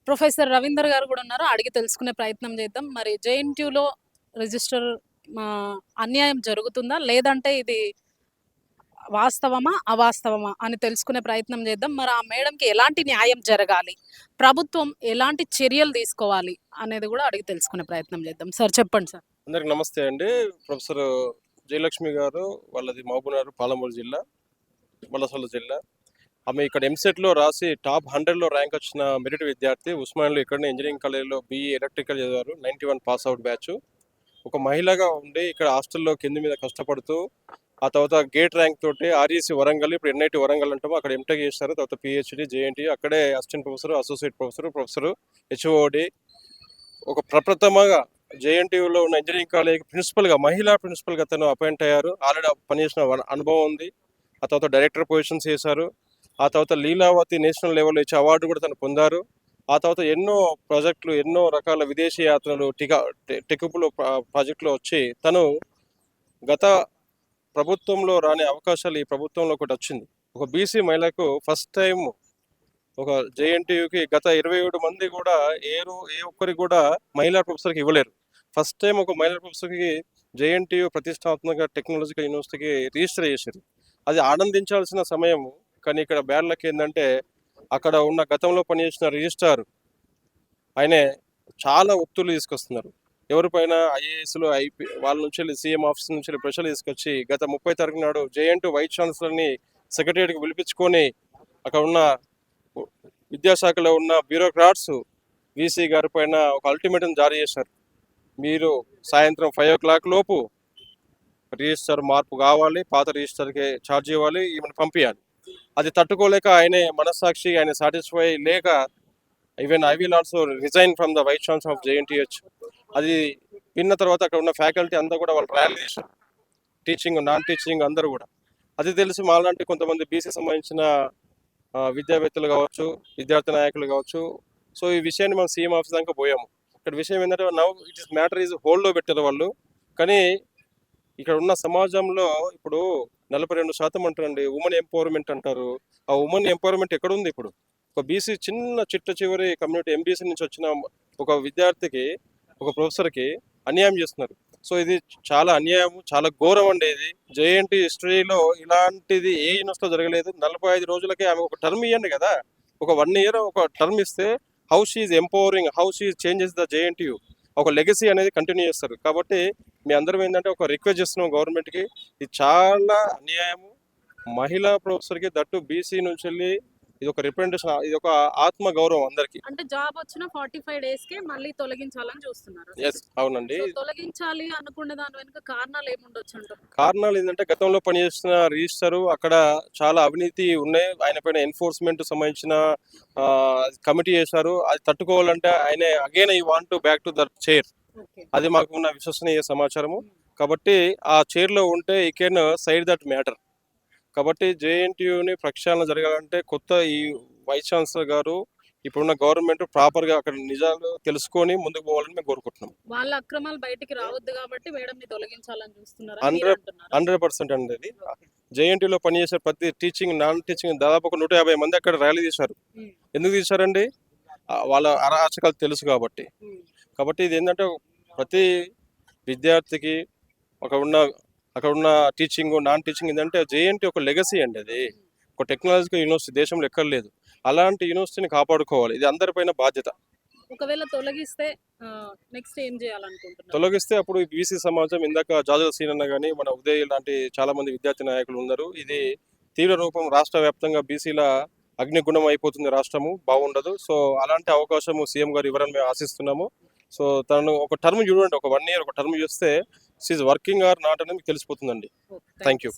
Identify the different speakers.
Speaker 1: Professor Ravinder గారు కూడా ఉన్నారు. అడిగి తెలుసుకునే ప్రయత్నం చేద్దాం. మరి జేఎన్‌టీయూలో రిజిస్టర్ అన్యాయం జరుగుతుందా? లేదంటే ఇది వాస్తవమా? అవాస్తవమా? అని తెలుసుకునే ప్రయత్నం చేద్దాం. మరి ఆ మేడంకి ఎలాంటి న్యాయం జరగాలి? ప్రభుత్వం ఎలాంటి చర్యలు తీసుకోవాలి? అనేది కూడా అడిగి తెలుసుకునే ప్రయత్నం చేద్దాం. సార్ చెప్పండి సార్.
Speaker 2: అందరికి నమస్తే అండి. ప్రొఫెసర్ జయలక్ష్మి గారు, వాళ్ళది మహబూబ్‌నగర్, పాలమూరు జిల్లా, వలసల జిల్లా. ఆమె ఇక్కడ ఎంసెట్లో రాసి టాప్ 100లో ర్యాంక్ వచ్చిన మెరిట్ విద్యార్థి. ఉస్మానియాలో ఇక్కడనే ఇంజనీరింగ్ కాలేజ్లో బీఈ ఎలక్ట్రికల్ చదివారు. 91 పాస్ అవుట్ బ్యాచ్. ఒక మహిళగా ఉండి ఇక్కడ హాస్టల్లో కింది మీద కష్టపడుతూ ఆ తర్వాత గేట్ ర్యాంక్ తోటి ఆర్ఈసీ వరంగల్, ఇప్పుడు ఎన్ఐటి వరంగల్ అంటామో అక్కడ ఎంటెక్ చేశారు. తర్వాత పిహెచ్డి, జేఎన్టీయూ అక్కడే assistant professor, associate professor, HOD. ఒక ప్రప్రథమంగా జేఎన్టీయూలో ఉన్న ఇంజనీరింగ్ కాలేజ్ ప్రిన్సిపల్గా, మహిళా ప్రిన్సిపల్గా తను అపాయింట్ అయ్యారు. ఆల్రెడీ పనిచేసిన అనుభవం ఉంది. ఆ తర్వాత డైరెక్టర్ పొజిషన్స్ చేశారు. ఆ తర్వాత లీలావతి నేషనల్ లెవెల్లో ఇచ్చే అవార్డు కూడా తను పొందారు. ఆ తర్వాత ఎన్నో ప్రాజెక్టులు, ఎన్నో రకాల విదేశీ యాత్రలు, టెకుపులు ప్రాజెక్టులో వచ్చి తను గత ప్రభుత్వంలో రాని అవకాశాలు ఈ ప్రభుత్వంలో ఒకటి వచ్చింది. ఒక బీసీ మహిళకు ఫస్ట్ టైం ఒక జేఎన్టీయూకి గత 27 మంది కూడా ఏ ఒక్కరికి కూడా మహిళా ప్రొఫెసర్కి ఇవ్వలేరు. ఫస్ట్ టైం ఒక మహిళా ప్రొఫెసర్కి జేఎన్టీయూ ప్రతిష్టాత్మక టెక్నాలజికల్ యూనివర్సిటీకి రిజిస్టర్ చేశారు. అది ఆనందించాల్సిన సమయం. కానీ ఇక్కడ బ్యాడ్ లక్ ఏంటంటే అక్కడ ఉన్న గతంలో పనిచేసిన రిజిస్ట్రార్ ఆయనే చాలా ఒత్తులు తీసుకొస్తున్నారు. ఎవరిపైన ఐఏఎస్లు, వాళ్ళ నుంచి వెళ్ళి సీఎం ఆఫీస్ నుంచి వెళ్ళి ప్రెషర్లు తీసుకొచ్చి గత 30 తారీఖు నాడు జేఎన్టీయూ వైస్ ఛాన్సలర్ని సెక్రటరియట్కి పిలిపించుకొని అక్కడ ఉన్న విద్యాశాఖలో ఉన్న బ్యూరోక్రాట్స్ వీసీ గారి పైన ఒక అల్టిమేటం జారీ చేశారు. మీరు సాయంత్రం 5 o'clock లోపు రిజిస్టర్ మార్పు కావాలి, పాత రిజిస్టర్కి ఛార్జ్ ఇవ్వాలి, ఈమెను పంపించాలి. అది తట్టుకోలేక ఆయనే మనస్సాక్షి ఆయన సాటిస్ఫై లేక even I will also resign from the vice chancellor of JNTH. అది విన్న తర్వాత అక్కడ ఉన్న ఫ్యాకల్టీ అంతా కూడా వాళ్ళు ర్యాలీ చేశారు. టీచింగ్, నాన్ టీచింగ్ అందరూ కూడా. అది తెలిసి మాలాంటి కొంతమంది బీసీ సంబంధించిన విద్యావేత్తలు కావచ్చు, విద్యార్థి నాయకులు కావచ్చు. సో ఈ విషయాన్ని మనం సీఎం ఆఫీస్ దాకా పోయాము. ఇక్కడ విషయం ఏంటంటే now it is matter is హోల్డ్లో పెట్టారు వాళ్ళు. కానీ ఇక్కడ ఉన్న సమాజంలో ఇప్పుడు 42% అంటారండి ఉమెన్ ఎంపవర్మెంట్ అంటారు. ఆ ఉమెన్ ఎంపవర్మెంట్ ఎక్కడుంది? ఇప్పుడు ఒక బీసీ చిన్న చిట్ట చివరి కమ్యూనిటీ ఎంబీసీ నుంచి వచ్చిన ఒక విద్యార్థికి, ఒక ప్రొఫెసర్కి అన్యాయం చేస్తున్నారు. సో ఇది చాలా అన్యాయం, చాలా ఘోరం అండి. ఇది జేఎన్టీ హిస్టరీలో ఇలాంటిది ఏ యూనివర్సిటీలో జరగలేదు. 45 రోజులకే ఆమె ఒక టర్మ్ ఇవ్వండి కదా, ఒక 1 year ఒక టర్మ్ ఇస్తే how she empowering, how she changes the JNTU, ఒక లెగసీ అనేది కంటిన్యూ చేస్తారు. కాబట్టి మీ అందరం ఏంటంటే ఒక రిక్వెస్ట్ చేస్తున్నాం గవర్నమెంట్కి, ఇది చాలా అన్యాయము. మహిళా ప్రొఫెసర్కి దట్టు బీసీ నుంచి వెళ్ళి ఇది ఒక రిప్రజెంటేషన్, ఇది ఒక ఆత్మ గౌరవం అందరికి.
Speaker 1: అంటే జాబ్ వచ్చిన 45 days కే మళ్ళీ తొలగించాలని చూస్తున్నారు.
Speaker 2: ఎస్, అవునండి.
Speaker 1: తొలగించాలి అనుకున్న దాని వెనుక కారణాలు ఏముండొచ్చు అంటారు?
Speaker 2: కారణాలు ఏంటంటే గతంలో పనిచేసిన రిజిస్టర్ అక్కడ చాలా అవినీతి ఉన్నాయి. ఆయన పైన ఎన్ఫోర్స్మెంట్ సంబంధించిన కమిటీ చేశారు. అది తట్టుకోవాలంటే ఆయన again I want to back to the chair. అది మాకు ఉన్న విశ్వసనీయ సమాచారము. కాబట్టి ఆ చైర్లో ఉంటే ఈ కెన్ సైడ్ దట్ మ్యాటర్. కాబట్టి జేఎన్టీయూని ప్రక్షాళన జరగాలంటే కొత్త ఈ వైస్ ఛాన్సలర్ గారు, ఇప్పుడున్న గవర్నమెంట్ ప్రాపర్గా అక్కడ నిజాలు తెలుసుకొని ముందుకు పోవాలని మేము కోరుకుంటున్నాం.
Speaker 1: వాళ్ళ అక్రమాలు బయటికి రావద్దు కాబట్టి మేడంని తొలగించాలని చూస్తున్నారు.
Speaker 2: 100% అండి. అది జేఎన్టీయూలో పనిచేసే ప్రతి టీచింగ్, నాన్ టీచింగ్ దాదాపు ఒక 150 మంది అక్కడ ర్యాలీ చేశారు. ఎందుకు తీశారండి? వాళ్ళ అరాచకాలు తెలుసు కాబట్టి. కాబట్టి ఇది ఏంటంటే ప్రతి విద్యార్థికి అక్కడ ఉన్న టీచింగ్, నాన్ టీచింగ్ ఏంటంటే జేఎన్టీ ఒక లెగసీ అండి. అది ఒక టెక్నాలజికల్ యూనివర్సిటీ, దేశంలో ఎక్కడ లేదు. అలాంటి యూనివర్సిటీని కాపాడుకోవాలి. ఇది అందరిపైన బాధ్యత.
Speaker 1: ఒకవేళ తొలగిస్తే నెక్స్ట్ ఏం చేయాలనుకుంటున్నారు?
Speaker 2: తొలగిస్తే అప్పుడు బీసీ సమాజం, ఇందాక జాజుల సీనన్న కానీ మన ఉదయ్ లాంటి చాలా మంది విద్యార్థి నాయకులు ఉన్నారు. ఇది తీవ్ర రూపం రాష్ట్ర వ్యాప్తంగా బీసీల అగ్నిగుణం అయిపోతుంది. రాష్ట్రము బాగుండదు. సో అలాంటి అవకాశము సీఎం గారు ఇవ్వరని మేము ఆశిస్తున్నాము. సో తను ఒక టర్మ్ చూడండి, ఒక 1 year ఒక టర్మ్ చూస్తే షీఈ్ వర్కింగ్ ఆర్ నాట్ అనేది మీకు తెలిసిపోతుందండి. Thank you.